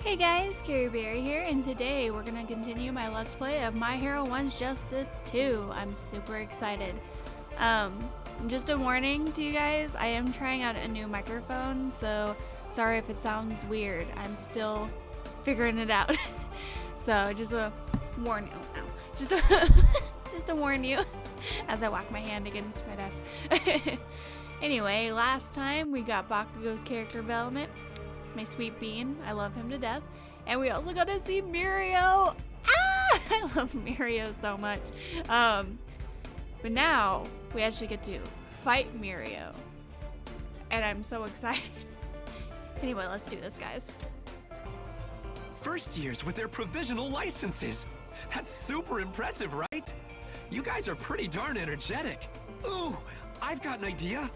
Hey guys, Kiribiri here, and today we're gonna continue my Let's Play of My Hero One's Justice 2. I'm super excited. Just a warning to you guys, I am trying out a new microphone, so sorry if it sounds weird. I'm still figuring it out. So just a warn you, just to warn you as I whack my hand against my desk. Anyway, last time we got Bakugo's character development. My sweet bean, I love him to death. And we also got to see MIRIO. I love MIRIO so much. But now we actually get to fight MIRIO, and I'm so excited. Anyway, let's do this, guys. First years with their provisional licenses. That's super impressive, right? You guys are pretty darn energetic. Ooh, I've got an idea.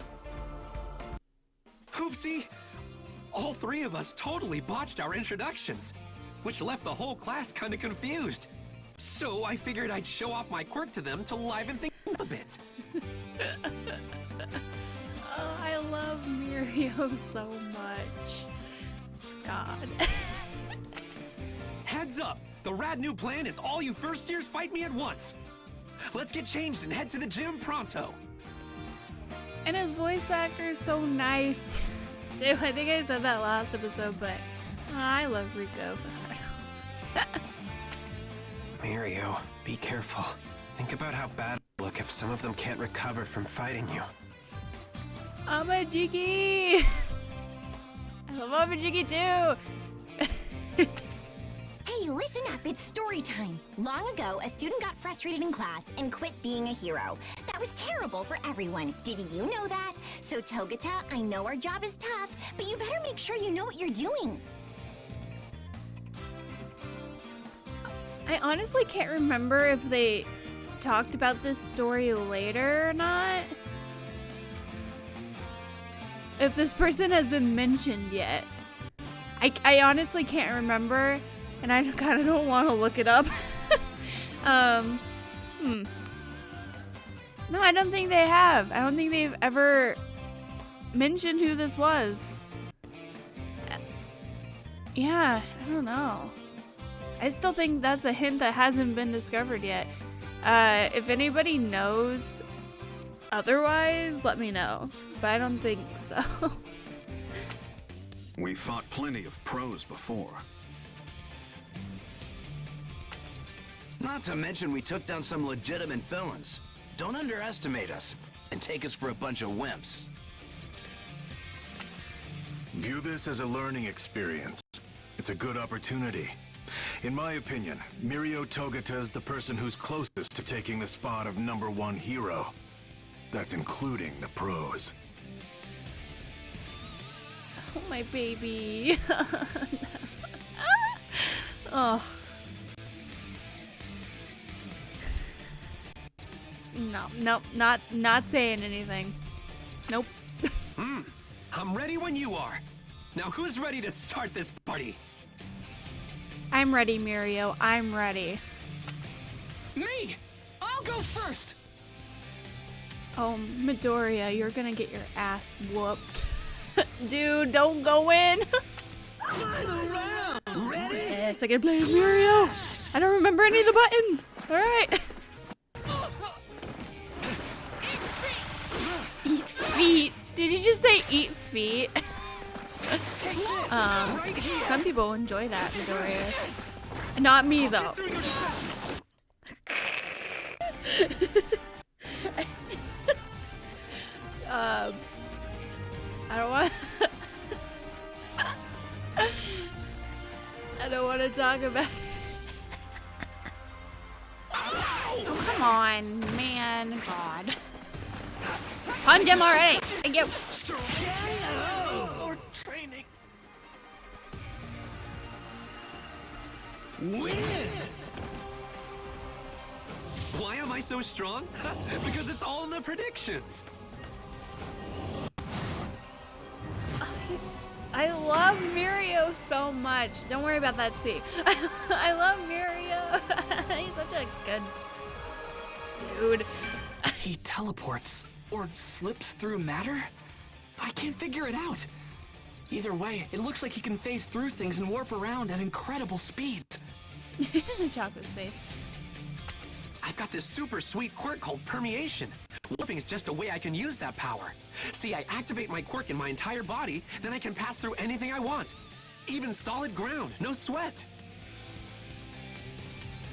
Oopsie. All three of us totally botched our introductions, which left the whole class kind of confused. So I figured I'd show off my quirk to them to liven things up a bit. Oh, I love MIRIO so much. God. Heads up! The rad new plan is all you first years fight me at once. Let's get changed and head to the gym pronto. And his voice actor is so nice. Dude, I think I said that last episode, but I love Rico. MIRIO, be careful. Think about how bad it'll look if some of them can't recover from fighting you. Amajiki! I love Amajiki too! Hey, listen up, it's story time. Long ago, a student got frustrated in class and quit being a hero. That was terrible for everyone. Did you know that? So Togata, I know our job is tough, but you better make sure you know what you're doing. I honestly can't remember if they talked about this story later or not. If this person has been mentioned yet. I honestly can't remember, and I kind of don't want to look it up. No, I don't think they have. I don't think they've ever mentioned who this was. Yeah, I don't know. I still think that's a hint that hasn't been discovered yet. If anybody knows otherwise, let me know. But I don't think so. We fought plenty of pros before. Not to mention we took down some legitimate villains. Don't underestimate us and take us for a bunch of wimps. View this as a learning experience. It's a good opportunity. In my opinion, MIRIO Togata is the person who's closest to taking the spot of #1 hero. That's including the pros. Oh, my baby. Oh. No, nope, not saying anything. Nope. I'm ready when you are. Now who's ready to start this party? I'm ready, MIRIO. I'm ready. Me! I'll go first! Oh, Midoriya, you're gonna get your ass whooped. Dude, don't go in. Final round! Ready? Yes, I can play as MIRIO. I don't remember any of the buttons. All right. Eat feet. Did you just say eat feet? Take this! Right here! Some people enjoy that, Midoriya. Not me, though. Through your defenses. I don't want. I don't want to talk about it. Oh, come on, man. God. Punch him already. Thank you. Or training. Win! Why am I so strong? Because it's all in the predictions. I love MIRIO so much. Don't worry about that, C. I love MIRIO. He's such a good dude. He teleports or slips through matter? I can't figure it out. Either way, it looks like he can phase through things and warp around at incredible speeds. Chocolate's face. I've got this super sweet quirk called permeation. Warping is just a way I can use that power. See, I activate my quirk in my entire body, then I can pass through anything I want. Even solid ground, no sweat.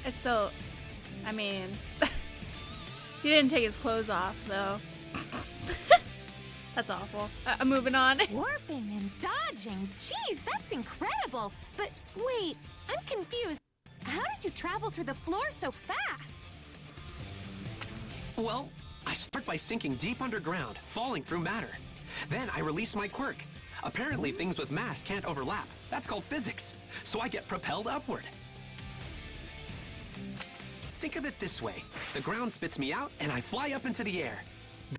It's still, I mean, he didn't take his clothes off though. That's awful. I'm moving on. Warping and dodging. Jeez, that's incredible. But wait, I'm confused. How did you travel through the floor so fast? Well, I start by sinking deep underground, falling through matter. Then I release my quirk. Apparently things with mass can't overlap. That's called physics. So I get propelled upward. Think of it this way. The ground spits me out and I fly up into the air.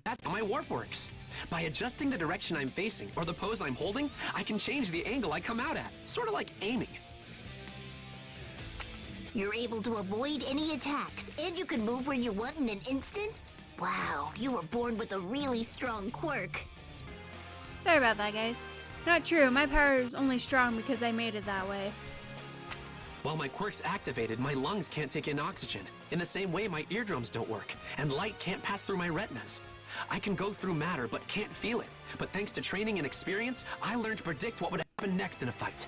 That's how my warp works. By adjusting the direction I'm facing or the pose I'm holding, I can change the angle I come out at. Sort of like aiming. You're able to avoid any attacks, and you can move where you want in an instant? Wow, you were born with a really strong quirk. Sorry about that, guys. Not true. My power is only strong because I made it that way. While my quirk's activated, my lungs can't take in oxygen. In the same way, my eardrums don't work, and light can't pass through my retinas. I can go through matter, but can't feel it. But thanks to training and experience, I learned to predict what would happen next in a fight.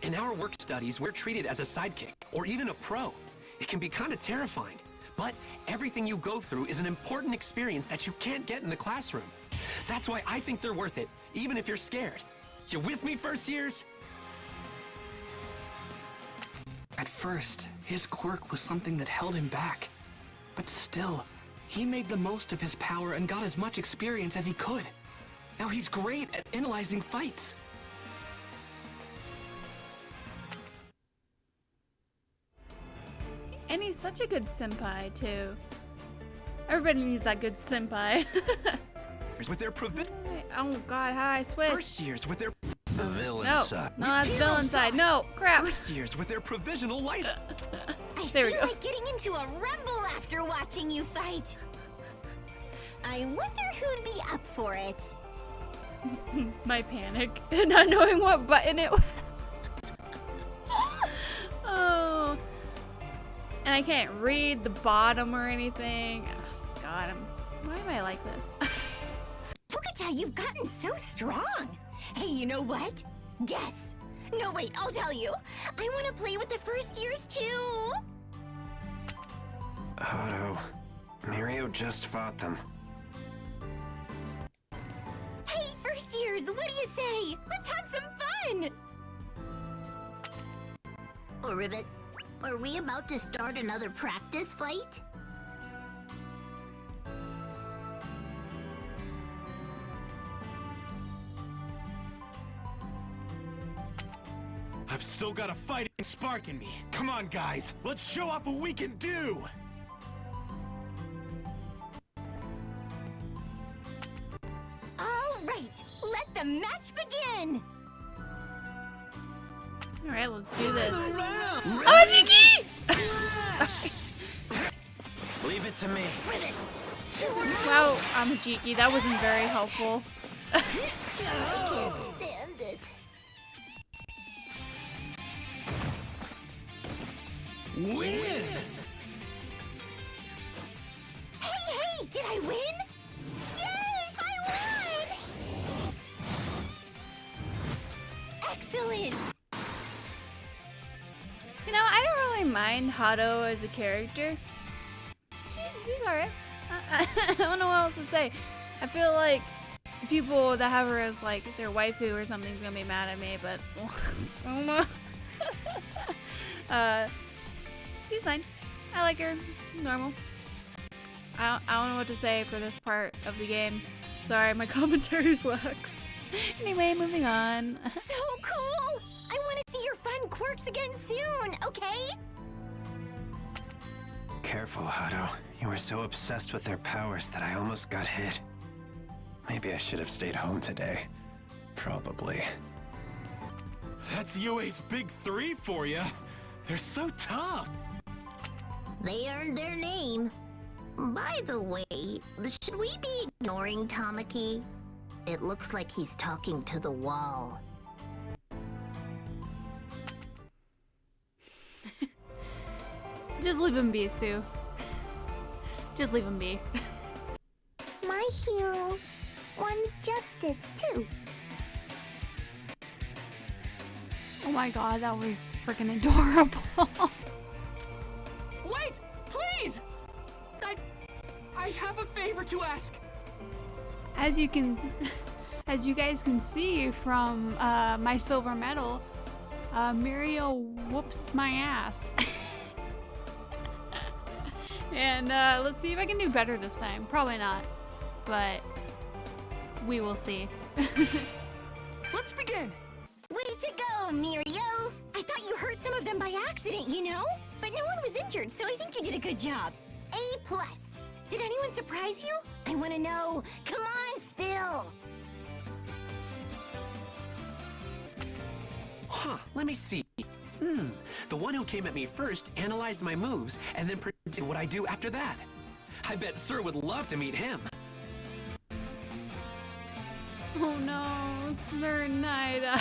In our work studies, we're treated as a sidekick, or even a pro. It can be kind of terrifying. But everything you go through is an important experience that you can't get in the classroom. That's why I think they're worth it, even if you're scared. You with me, first years? At first, his quirk was something that held him back. But still, he made the most of his power and got as much experience as he could. Now he's great at analyzing fights. And he's such a good senpai, too. Everybody needs that good senpai. With their Oh god, how I switch? first years with their The villain No, side. no, that's villain side. No, crap. first years with their provisional license. I There we feel go. like getting into a rumble after watching you fight. I wonder who'd be up for it. My panic, not knowing what button it was. Oh, and I can't read the bottom or anything. Oh, god, why am I like this? Togata, you've gotten so strong. Hey, you know what? Guess. No, wait, I'll tell you. I want to play with the first years too. Hato, Mirio just fought them. Hey, first years, what do you say? Let's have some fun. Ribbit, are we about to start another practice fight? I've still got a fighting spark in me. Come on, guys. Let's show off what we can do. All right, let the match begin. All right, let's do this. Oh, Jiki! Leave it to me. Ribbit. Wow, I'm Jiki. That wasn't very helpful. I can't stand it. Win! Hey, did I win? Yay, I won! Excellent! You know, I don't really mind Hato as a character. She's alright. I don't know what else to say. I feel like people that have her as like their waifu or something's gonna be mad at me, but I don't know. She's fine. I like her. Normal. I don't know what to say for this part of the game. Sorry, my commentary sucks. Anyway, moving on. So cool! I want to see your fun quirks again soon, okay? Careful, Hato. You were so obsessed with their powers that I almost got hit. Maybe I should have stayed home today. Probably. That's UA's big three for you. They're so tough. They earned their name. By the way, should we be ignoring Tamaki? It looks like he's talking to the wall. Just leave him be, Sue. Just leave him be. My hero wants justice too. Oh my god, that was freaking adorable. Wait! Please! I have a favor to ask. As you guys can see from my silver medal, MIRIO whoops my ass. And let's see if I can do better this time. Probably not, but we will see. Let's begin. Way to go, MIRIO! I thought you hurt some of them by accident, you know? But no one was injured, so I think you did a good job. A+. Did anyone surprise you? I want to know. Come on, spill! Huh, let me see. The one who came at me first analyzed my moves and then predicted what I do after that. I bet Sir would love to meet him. Oh no, Sir NIGHTEYE.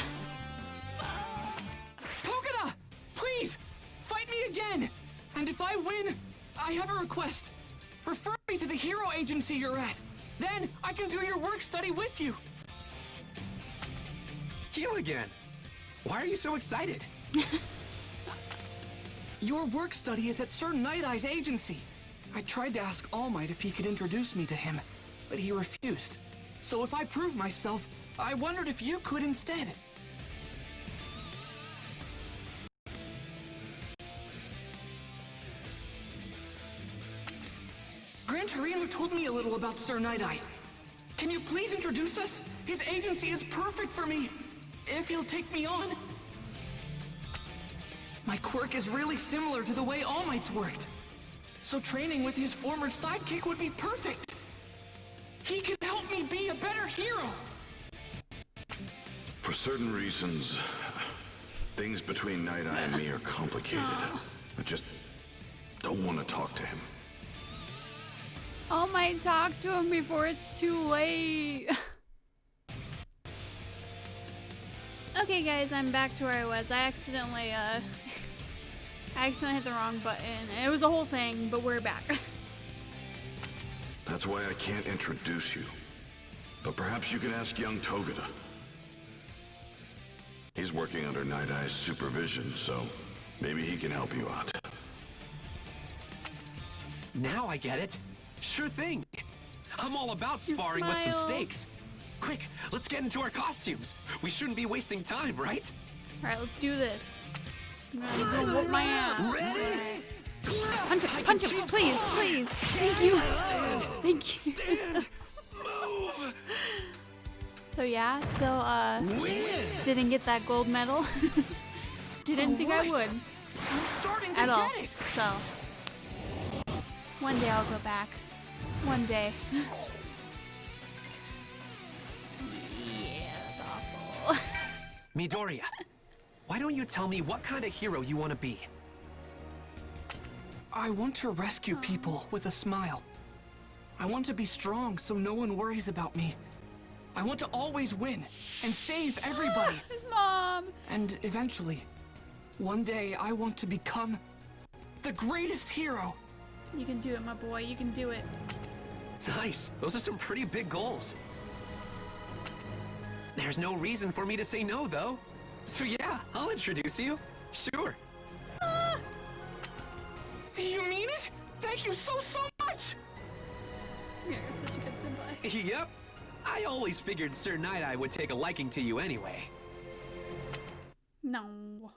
Togeda! Please! Fight me again! And if I win, I have a request. Refer me to the hero agency you're at. Then I can do your work study with you. You again? Why are you so excited? Your work study is at Sir NIGHTEYE's agency. I tried to ask All Might if he could introduce me to him, but he refused. So if I prove myself, I wondered if you could instead. Gran Torino told me a little about Sir NIGHTEYE. Can you please introduce us? His agency is perfect for me, if he'll take me on. My quirk is really similar to the way All Might's worked. So training with his former sidekick would be perfect. He can help me be a better hero. For certain reasons, things between NIGHTEYE and me are complicated. I just don't want to talk to him. All Might talk to him before it's too late. Okay guys, I'm back to where I was. I accidentally hit the wrong button. It was a whole thing, but we're back. That's why I can't introduce you. But perhaps you can ask young Togeda. He's working under NIGHTEYE's supervision, so maybe he can help you out. Now I get it. Sure thing. I'm all about sparring with some smile. stakes. Quick, let's get into our costumes. We shouldn't be wasting time, right? Alright, let's do this. He's gonna whoop my ass. Ready? Punch him, please, please. Thank you. Thank you. Stand. Move. So yeah, still didn't get that gold medal. Didn't think I would I'm starting to at all. get it. So one day I'll go back. One day. Yeah, that's awful. Midoriya, why don't you tell me what kind of hero you want to be? I want to rescue people with a smile. I want to be strong so no one worries about me. I want to always win and save everybody. His mom. And eventually, one day I want to become the greatest hero. You can do it, my boy. You can do it. Nice. Those are some pretty big goals. There's no reason for me to say no, though. So yeah, I'll introduce you. Sure. You mean it? Thank you so much! You're such a good senpai. Yep. I always figured Sir NIGHTEYE would take a liking to you anyway. No.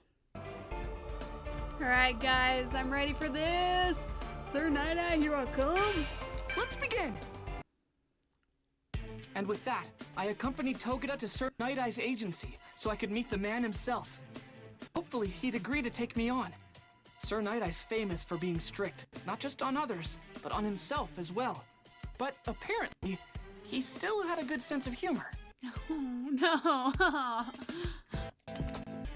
Alright guys, I'm ready for this. Sir NIGHTEYE, here I come. Let's begin! And with that, I accompanied Togeda to Sir NIGHTEYE's agency so I could meet the man himself. Hopefully, he'd agree to take me on. Sir NIGHTEYE's famous for being strict, not just on others, but on himself as well. But apparently, he still had a good sense of humor. Oh no.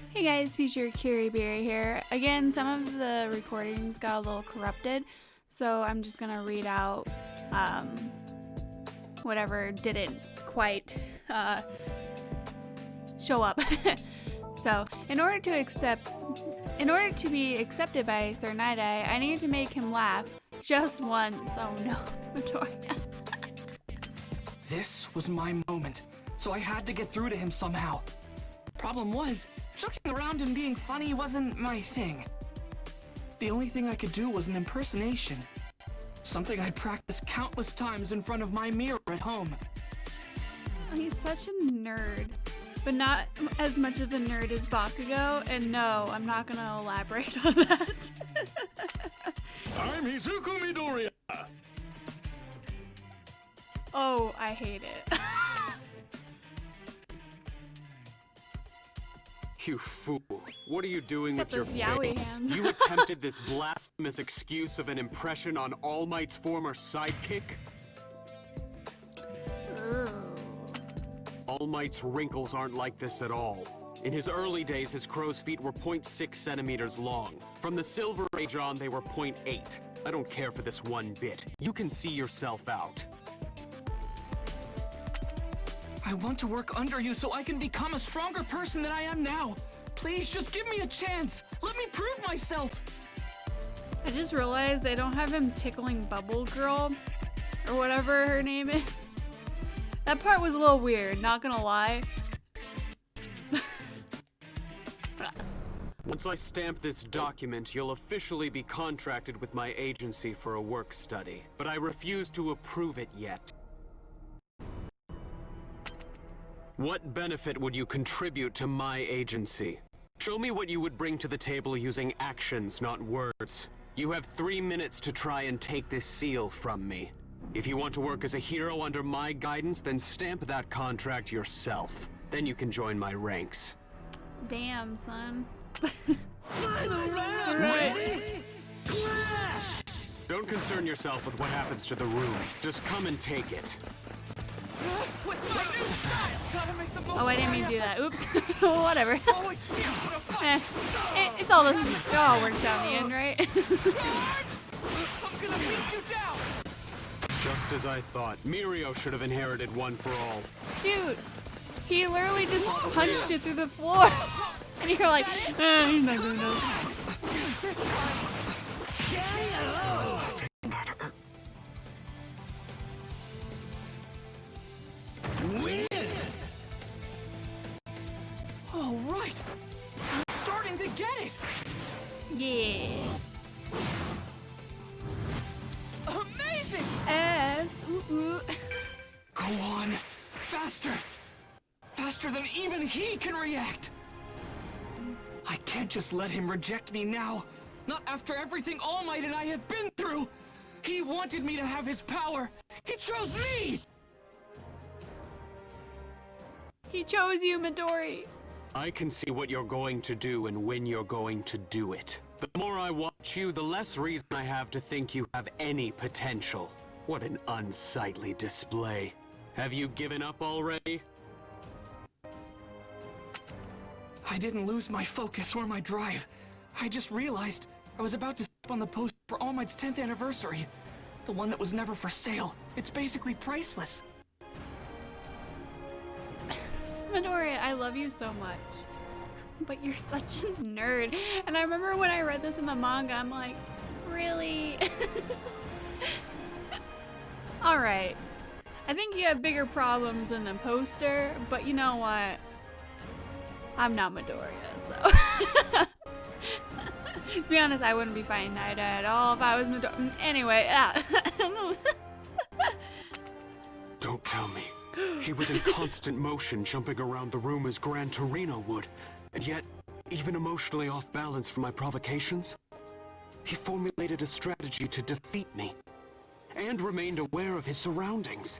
Hey guys, future Kiribiri here. Again, some of the recordings got a little corrupted, so I'm just gonna read out whatever didn't quite show up. So, in order to be accepted by Sir Nightteye, I needed to make him laugh just once. Oh no, Victoria. This was my moment, so I had to get through to him somehow. Problem was, joking around and being funny wasn't my thing. The only thing I could do was an impersonation. Something I'd practiced countless times in front of my mirror at home. He's such a nerd, but not as much of a nerd as Bakugo, and no, I'm not gonna elaborate on that. I'm Hizuku Midoriya. Oh, I hate it. You fool. What are you doing Got with your those yaoi face? hands. You attempted this blasphemous excuse of an impression on All Might's former sidekick? All Might's wrinkles aren't like this at all. In his early days, his crow's feet were 0.6 centimeters long. From the Silver Age on, they were 0.8. I don't care for this one bit. You can see yourself out. I want to work under you so I can become a stronger person than I am now. Please just give me a chance. Let me prove myself. I just realized they don't have him tickling Bubble Girl, or whatever her name is. That part was a little weird, not gonna lie. Once I stamp this document, you'll officially be contracted with my agency for a work study. But I refuse to approve it yet. What benefit would you contribute to my agency? Show me what you would bring to the table using actions, not words. You have 3 minutes to try and take this seal from me. If you want to work as a hero under my guidance, then stamp that contract yourself. Then you can join my ranks. Damn, son. Final round! Ready? Clash! Don't concern yourself with what happens to the room. Just come and take it. Oh, I didn't mean to do that. Oops. Whatever. It all works out in the end, right? Just as I thought, MIRIO should have inherited One for All. Dude, he literally just punched you through the floor. And you're like, he's not doing nothing. Win! All right. I'm starting to get it. Yeah. Amazing. S. Ooh, ooh. Go on. Faster. Faster than even he can react. I can't just let him reject me now. Not after everything All Might and I have been through. He wanted me to have his power. He chose me. He chose you, Midori. I can see what you're going to do and when you're going to do it. The more I watch you, the less reason I have to think you have any potential. What an unsightly display. Have you given up already? I didn't lose my focus or my drive. I just realized I was about to step on the poster for All Might's 10th anniversary. The one that was never for sale. It's basically priceless. Midori, I love you so much. But you're such a nerd. And I remember when I read this in the manga, I'm like, really? Alright. I think you have bigger problems than the poster, but you know what? I'm not Midoriya, so. To be honest, I wouldn't be fighting Nightteye at all if I was Midoriya. Anyway, Don't tell me. He was in constant motion, jumping around the room as Gran Torino would. And yet, even emotionally off balance from my provocations, he formulated a strategy to defeat me. And remained aware of his surroundings.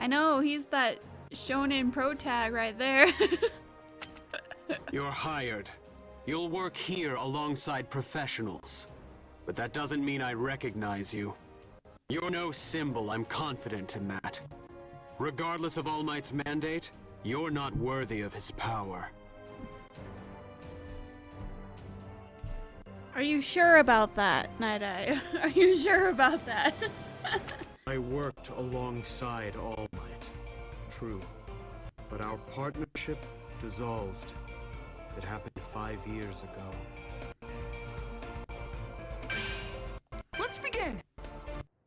I know, he's that shonen pro tag right there. You're hired. You'll work here alongside professionals. But that doesn't mean I recognize you. You're no symbol, I'm confident in that. Regardless of All Might's mandate, you're not worthy of his power. Are you sure about that, Nightteye? Are you sure about that? I worked alongside All Might. True. But our partnership dissolved. It happened 5 years ago. Let's begin!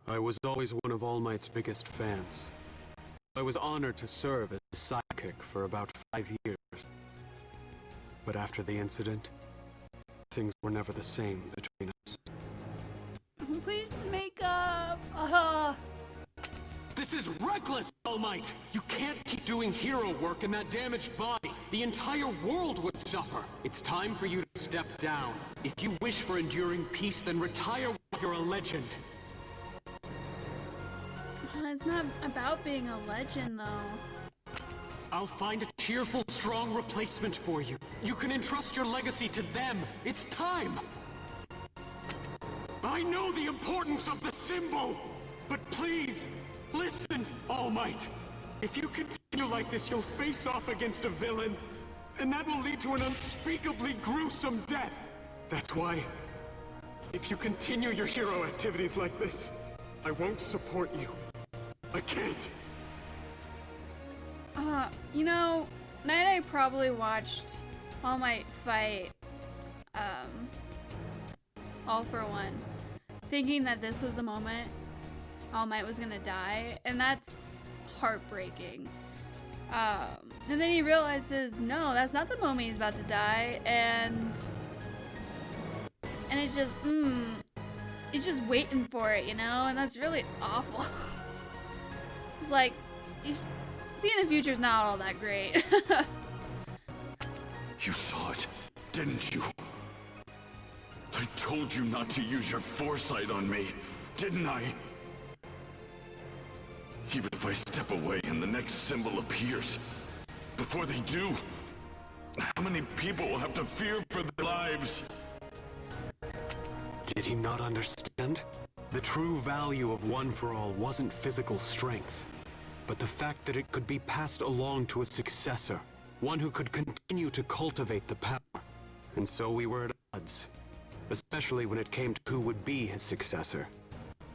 I was always one of All Might's biggest fans. I was honored to serve as a sidekick for about 5 years. But after the incident, things were never the same between us. Please make up. This is reckless, All Might! You can't keep doing hero work in that damaged body. The entire world would suffer. It's time for you to step down. If you wish for enduring peace, then retire while you're a legend. It's not about being a legend, though. I'll find a cheerful, strong replacement for you. You can entrust your legacy to them. It's time! I know the importance of the symbol! But please, listen, All Might. If you continue like this, you'll face off against a villain, and that will lead to an unspeakably gruesome death. That's why, if you continue your hero activities like this, I won't support you. I can't. You know, Nightteye probably watched All Might fight, All for One, thinking that this was the moment All Might was gonna die, and that's heartbreaking. And then he realizes, no, that's not the moment he's about to die, and it's just, he's just waiting for it, you know, and that's really awful. It's like, seeing the future's not all that great. You saw it, didn't you? I told you not to use your foresight on me, didn't I? Even if I step away and the next symbol appears, before they do, how many people will have to fear for their lives? Did he not understand? The true value of One for All wasn't physical strength, but the fact that it could be passed along to a successor, one who could continue to cultivate the power. And so we were at odds, especially when it came to who would be his successor.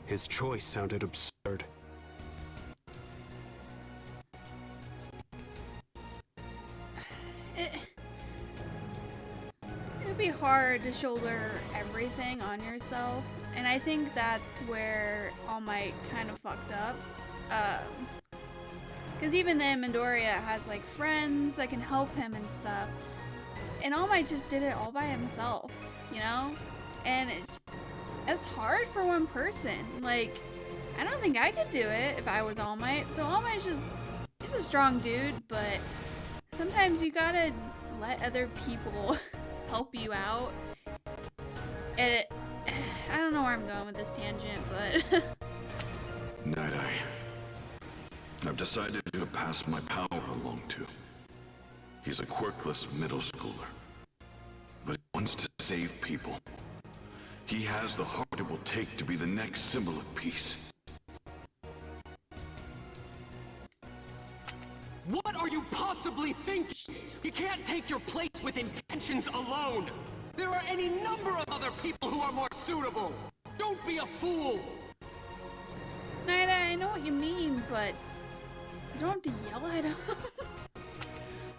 His choice sounded absurd. It'd be hard to shoulder everything on yourself, and I think that's where All Might kind of fucked up. Because even then, Midoriya has like friends that can help him and stuff, and All Might just did it all by himself, you know? And it's hard for one person. Like, I don't think I could do it if I was All Might. So All Might's he's a strong dude, but sometimes you gotta let other people help you out. And I don't know where I'm going with this tangent, but Nightteye. I've decided to pass my power along to. He's a quirkless middle schooler, but he wants to save people. He has the heart it will take to be the next symbol of peace. What are you possibly thinking? You can't take your place with intentions alone. There are any number of other people who are more suitable. Don't be a fool. Nightteye, I know what you mean, but you don't have to yell at him.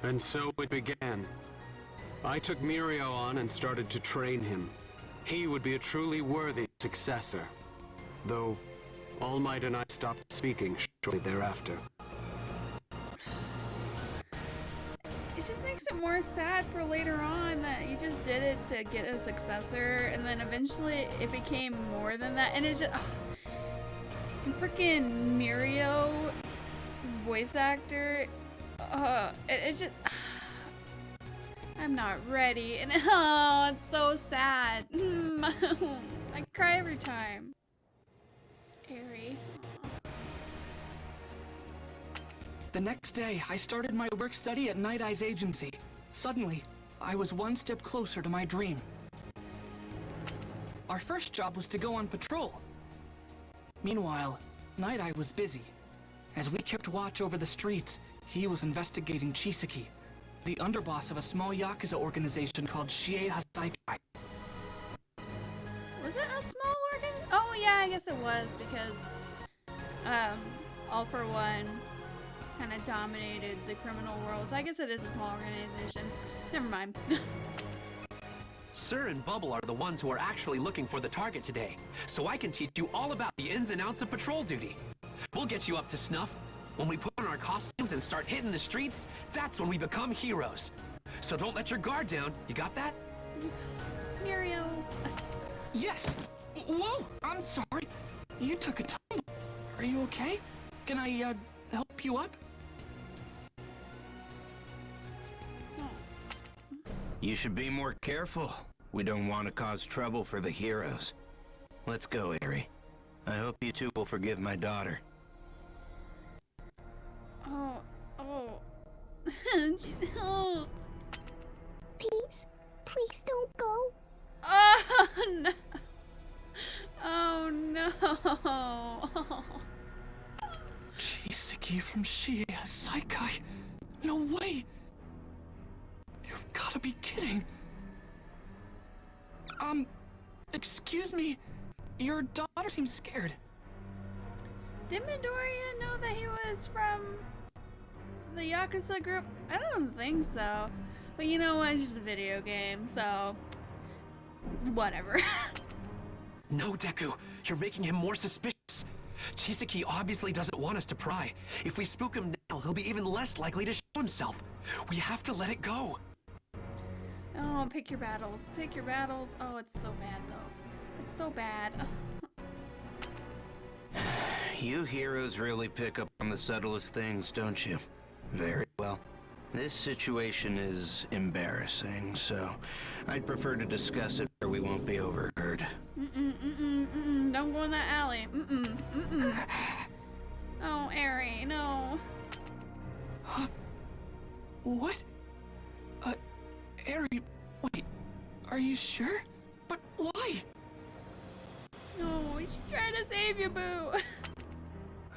And so it began. I took MIRIO on and started to train him. He would be a truly worthy successor. Though, All Might and I stopped speaking shortly thereafter. It just makes it more sad for later on that you just did it to get a successor, and then eventually it became more than that, and it's just... And freaking MIRIO's voice actor, it's just... I'm not ready, and oh, it's so sad. I cry every time. Airy. The next day, I started my work study at Nighteye's agency. Suddenly, I was one step closer to my dream. Our first job was to go on patrol. Meanwhile, Nighteye was busy. As we kept watch over the streets, he was investigating Chisaki, the underboss of a small Yakuza organization called Shie Hasaikai. Was it a small organ? Oh yeah, I guess it was, because All for One kind of dominated the criminal world. So I guess it is a small organization. Never mind. Sir and Bubble are the ones who are actually looking for the target today, so I can teach you all about the ins and outs of patrol duty. We'll get you up to snuff. When we put on our costumes and start hitting the streets, that's when we become heroes. So don't let your guard down. You got that? MIRIO. Yes! Whoa! I'm sorry. You took a tumble. Are you okay? Can I, help you up? You should be more careful. We don't want to cause trouble for the heroes. Let's go, Eri. I hope you two will forgive my daughter. Oh. Oh. Please don't go. Oh, no. Oh, no. Chisaki from Shie Saikai. No way! You've gotta be kidding. Excuse me. Your daughter seems scared. Did Midoriya know that he was from the Yakuza group? I don't think so. But you know what? It's just a video game, so whatever. No, Deku. You're making him more suspicious. Chisaki obviously doesn't want us to pry. If we spook him now, he'll be even less likely to show himself. We have to let it go. Oh, pick your battles. Pick your battles. Oh, it's so bad, though. It's so bad. You heroes really pick up on the subtlest things, don't you? Very well. This situation is embarrassing, so I'd prefer to discuss it where we won't be overheard. Don't go in that alley. Oh, Eri, no. What? Eri, wait, are you sure? But why? No, she's trying to save you, boo.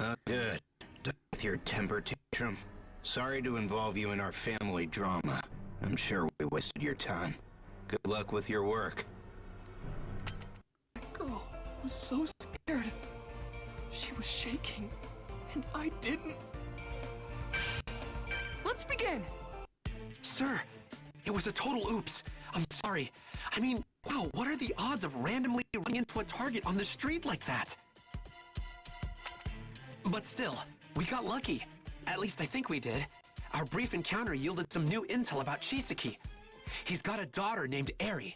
Oh, good. Done with your temper tantrum. Sorry to involve you in our family drama. I'm sure we wasted your time. Good luck with your work. That girl was so scared. She was shaking, and I didn't. Let's begin! Sir, it was a total oops. I'm sorry. I mean, wow, what are the odds of randomly running into a target on the street like that? But still, we got lucky. At least I think we did. Our brief encounter yielded some new intel about Chisaki. He's got a daughter named Eri.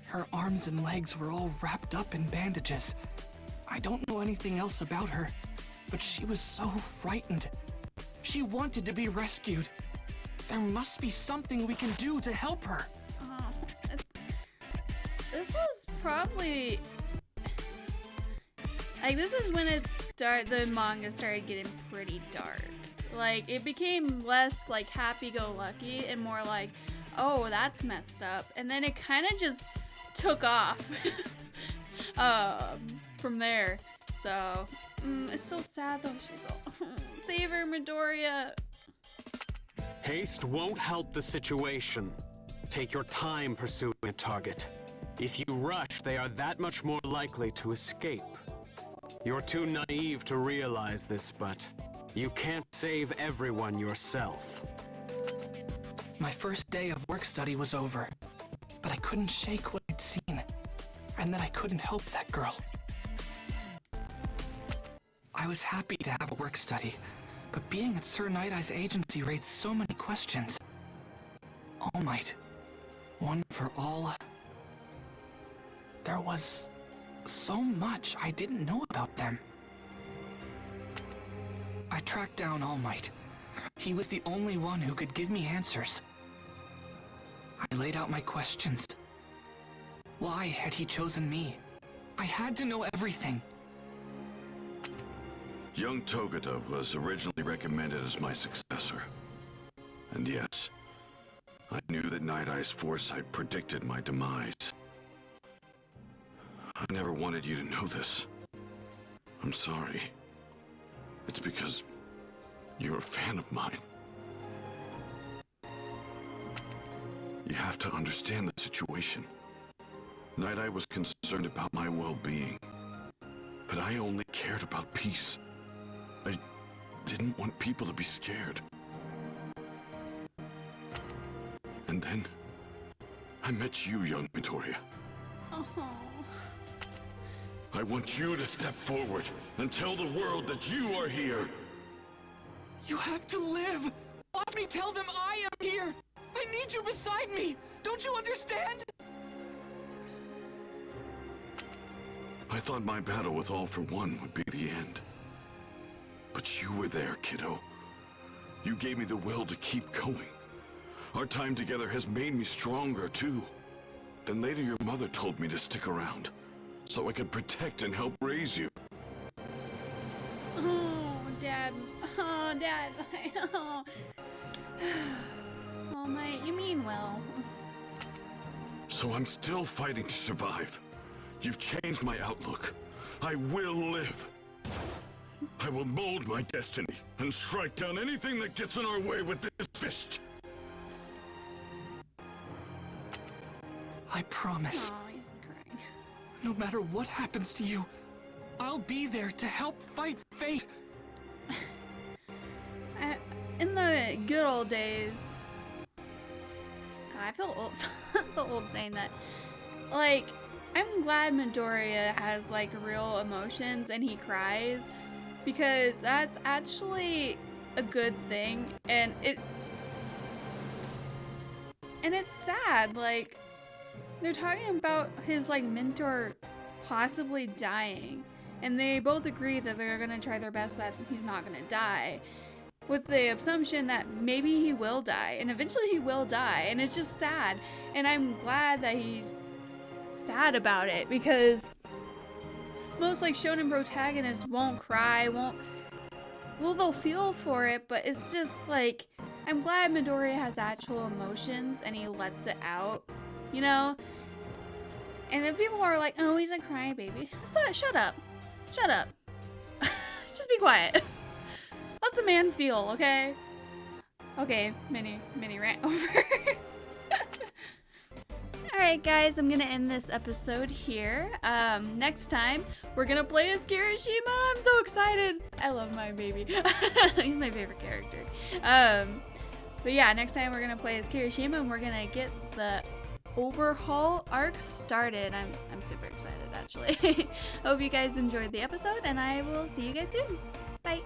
Her arms and legs were all wrapped up in bandages. I don't know anything else about her, but she was so frightened. She wanted to be rescued. There must be something we can do to help her. Oh, this was probably like, this is when the manga started getting pretty dark. Like, it became less like happy-go-lucky and more like, oh, that's messed up. And then it kind of just took off from there. So, it's so sad though. She's so, save her, Midoriya. Haste won't help the situation. Take your time pursuing a target. If you rush, they are that much more likely to escape. You're too naive to realize this, but you can't save everyone yourself. My first day of work study was over, but I couldn't shake what I'd seen, and that I couldn't help that girl. I was happy to have a work study, but being at Sir Night-Eye's agency raised so many questions. All Might, one for all. There was so much I didn't know about them. I tracked down All Might. He was the only one who could give me answers. I laid out my questions. Why had he chosen me? I had to know everything. Young Togata was originally recommended as my successor. And yes, I knew that Night-Eye's foresight predicted my demise. I never wanted you to know this. I'm sorry. It's because you're a fan of mine. You have to understand the situation. Night-Eye was concerned about my well-being, but I only cared about peace. didn't want people to be scared. And then, I met you, young Midoriya. Oh. I want you to step forward and tell the world that you are here. You have to live! Watch me tell them I am here! I need you beside me! Don't you understand? I thought my battle with All for One would be the end. But you were there, kiddo. You gave me the will to keep going. Our time together has made me stronger, too. Then later your mother told me to stick around, so I could protect and help raise you. Oh, Dad. Oh, Dad. I know. Oh, you mean well. So I'm still fighting to survive. You've changed my outlook. I will live. I will mold my destiny and strike down anything that gets in our way with this fist. I promise. Oh, he's crying. No matter what happens to you, I'll be there to help fight fate. In the good old days, God, I feel old. So old saying that. Like, I'm glad Midoriya has like real emotions and he cries, because that's actually a good thing, and it's sad. Like, they're talking about his like mentor possibly dying, and they both agree that they're gonna try their best that he's not gonna die, with the assumption that maybe he will die, and eventually he will die, and it's just sad. And I'm glad that he's sad about it, because most like shonen protagonists won't cry, well, they'll feel for it, but it's just like, I'm glad Midoriya has actual emotions and he lets it out, you know? And then people are like, oh, he's a crybaby. So, shut up. Shut up. Just be quiet. Let the man feel, okay? Okay, mini rant over. Alright guys, I'm gonna end this episode here. Next time, we're gonna play as Kirishima. I'm so excited. I love my baby. He's my favorite character. But yeah, next time we're gonna play as Kirishima and we're gonna get the overhaul arc started. I'm super excited actually. Hope you guys enjoyed the episode and I will see you guys soon. Bye.